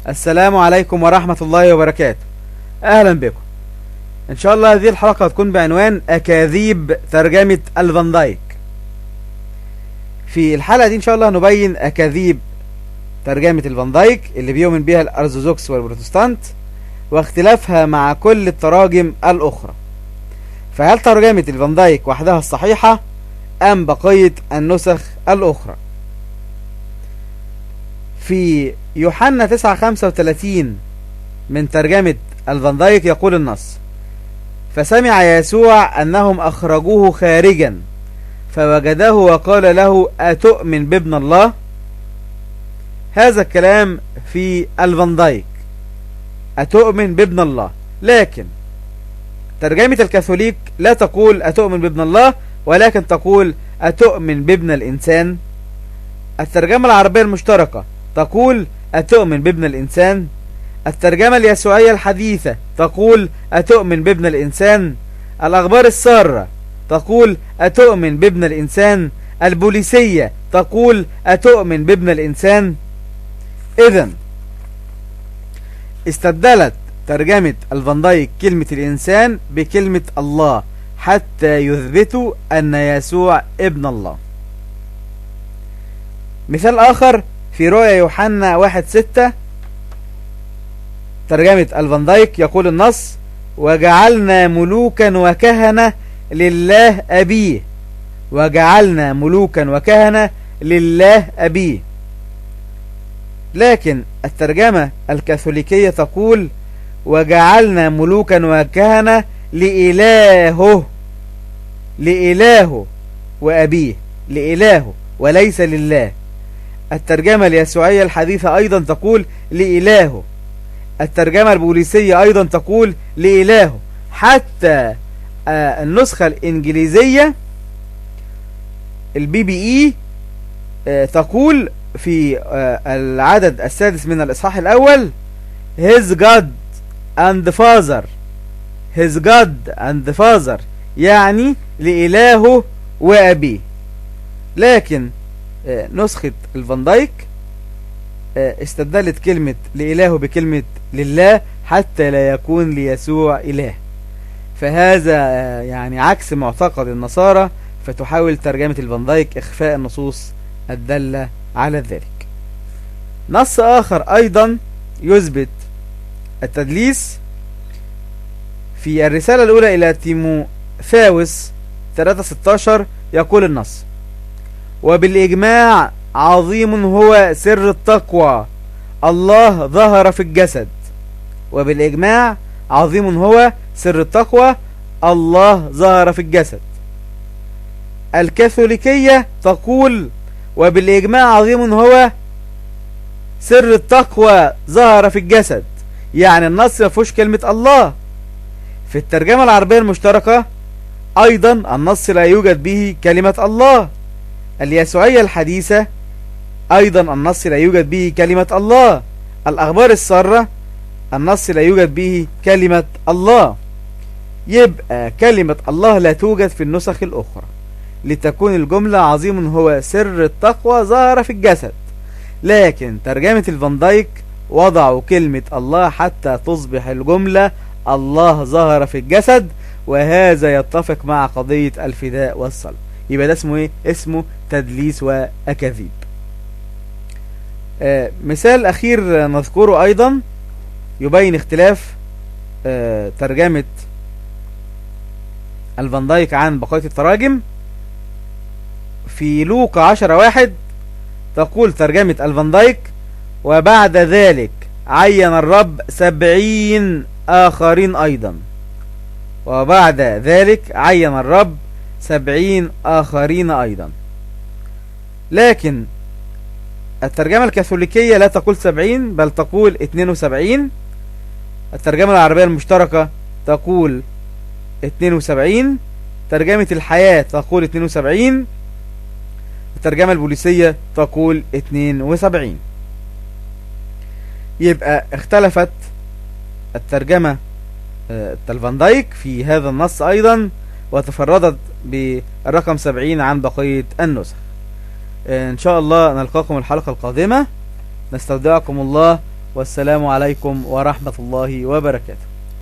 السلام عليكم ورحمة الله وبركاته. أهلا بكم. إن شاء الله هذه الحلقة هتكون بعنوان أكاذيب ترجمة الفان دايك. في الحلقة دي إن شاء الله نبين أكاذيب ترجمة الفان دايك اللي بيؤمن بها الأرثوذكس والبروتستانت واختلافها مع كل التراجم الأخرى. فهل ترجمة الفان دايك وحدها الصحيحة أم بقية النسخ الأخرى؟ في يوحنا 9:35 من ترجمة الفان دايك يقول النص: فسمع يسوع أنهم أخرجوه خارجا فوجده وقال له: أتؤمن بابن الله؟ هذا الكلام في الفان دايك، أتؤمن بابن الله. لكن ترجمة الكاثوليك لا تقول أتؤمن بابن الله، ولكن تقول أتؤمن بابن الإنسان. الترجمة العربية المشتركة تقول أتؤمن بابن الإنسان. الترجمة اليسوعية الحديثة تقول أتؤمن بابن الإنسان. الأخبار السارة تقول أتؤمن بابن الإنسان. البوليسية تقول أتؤمن بابن الإنسان. إذن استبدلت ترجمة الفان دايك كلمة الإنسان بكلمة الله حتى يثبتوا أن يسوع ابن الله. مثال آخر في رؤيا يوحنا 1:6 ترجمة الفان دايك يقول النص: وجعلنا ملوكا وكهنة لله أبيه. وجعلنا ملوكا وكهنة لله أبيه. لكن الترجمة الكاثوليكية تقول وجعلنا ملوكا وكهنة لإلهه. لإلهه وأبيه، لإلهه وليس لله. الترجمة اليسوعية الحديثة أيضا تقول لإلهه. الترجمة البوليسية أيضا تقول لإلهه. حتى النسخة الإنجليزية الBBE تقول في العدد السادس من الإصحاح الأول: His God and Father. His God and Father يعني لإلهه وأبيه. لكن نسخة الفان دايك استبدلت كلمة لإلهه بكلمة لله حتى لا يكون ليسوع إله. فهذا يعني عكس معتقد النصارى، فتحاول ترجمة الفان دايك إخفاء النصوص الدالة على ذلك. نص آخر أيضا يثبت التدليس في الرسالة الأولى إلى تيموثاوس 3:16 يقول النص: وبالإجماع عظيم هو سر التقوى، الله ظهر في الجسد. وبالإجماع عظيم هو سر التقوى، الله ظهر في الجسد. الكاثوليكية تقول وبالإجماع عظيم هو سر التقوى ظهر في الجسد، يعني النص ما فيهوش كلمة الله. في الترجمة العربية المشتركة أيضا النص لا يوجد به كلمة الله. اليسوعية الحديثة أيضا النص لا يوجد به كلمة الله. الأخبار السارة النص لا يوجد به كلمة الله. يبقى كلمة الله لا توجد في النسخ الأخرى، لتكون الجملة عظيم هو سر التقوى ظهر في الجسد. لكن ترجمة الفان دايك وضعوا كلمة الله حتى تصبح الجملة الله ظهر في الجسد، وهذا يتفق مع قضية الفداء والصلب. يبقى ده اسمه ايه؟ اسمه تدليس وأكاذيب. مثال أخير نذكره أيضا يبين اختلاف ترجمة الفان دايك عن بقية التراجم. في لوقا 10:1 تقول ترجمة الفان دايك: وبعد ذلك عين الرب 70 آخرين أيضا. وبعد ذلك عين الرب 70 آخرين أيضا. لكن الترجمة الكاثوليكية لا تقول 70 بل تقول 72. الترجمة العربية المشتركة تقول 72. ترجمة الحياة تقول 72. الترجمة البوليسية تقول 72. يبقى اختلفت الترجمة الفان دايك في هذا النص أيضا، وتفردت بالرقم 70 عن بقية النسخ. إن شاء الله نلقاكم الحلقة القادمة. نستودعكم الله والسلام عليكم ورحمة الله وبركاته.